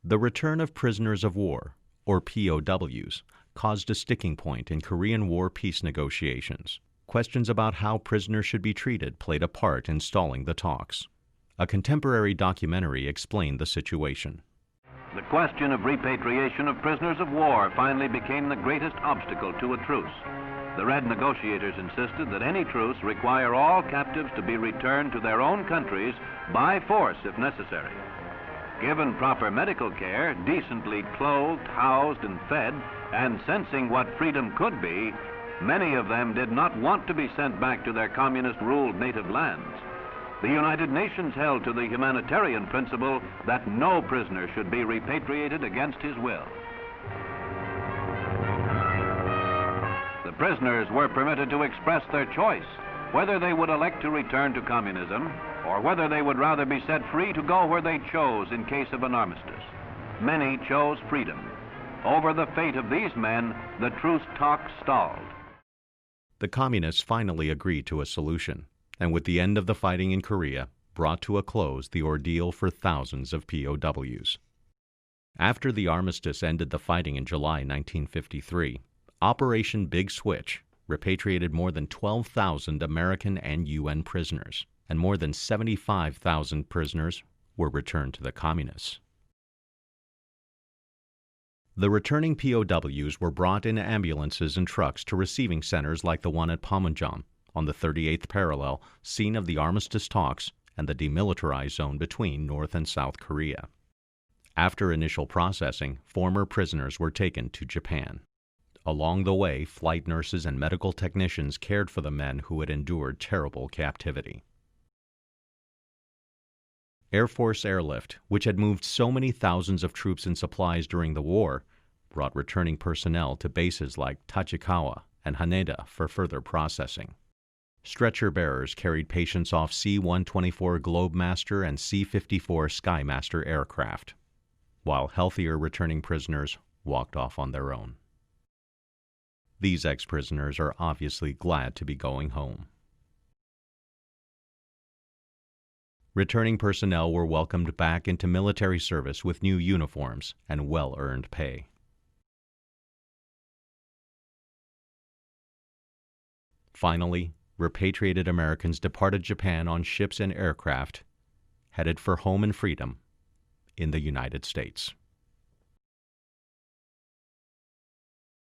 The return of prisoners of war, or POWs, caused a sticking point in Korean War peace negotiations. Questions about how prisoners should be treated played a part in stalling the talks. A contemporary documentary explained the situation. The question of repatriation of prisoners of war finally became the greatest obstacle to a truce. The Red negotiators insisted that any truce require all captives to be returned to their own countries by force if necessary. Given proper medical care, decently clothed, housed, and fed, and sensing what freedom could be, many of them did not want to be sent back to their communist-ruled native lands. The United Nations held to the humanitarian principle that no prisoner should be repatriated against his will. The prisoners were permitted to express their choice, whether they would elect to return to communism or whether they would rather be set free to go where they chose in case of an armistice. Many chose freedom. Over the fate of these men, the truce talks stalled. The communists finally agreed to a solution, and with the end of the fighting in Korea, brought to a close the ordeal for thousands of POWs. After the armistice ended the fighting in July 1953, Operation Big Switch repatriated more than 12,000 American and UN prisoners, and more than 75,000 prisoners were returned to the communists. The returning POWs were brought in ambulances and trucks to receiving centers like the one at Panmunjom, on the 38th parallel, scene of the armistice talks and the demilitarized zone between North and South Korea. After initial processing, former prisoners were taken to Japan. Along the way, flight nurses and medical technicians cared for the men who had endured terrible captivity. Air Force Airlift, which had moved so many thousands of troops and supplies during the war, brought returning personnel to bases like Tachikawa and Haneda for further processing. Stretcher bearers carried patients off C-124 Globemaster and C-54 Skymaster aircraft, while healthier returning prisoners walked off on their own. These ex-prisoners are obviously glad to be going home. Returning personnel were welcomed back into military service with new uniforms and well-earned pay. Finally, repatriated Americans departed Japan on ships and aircraft, headed for home and freedom in the United States.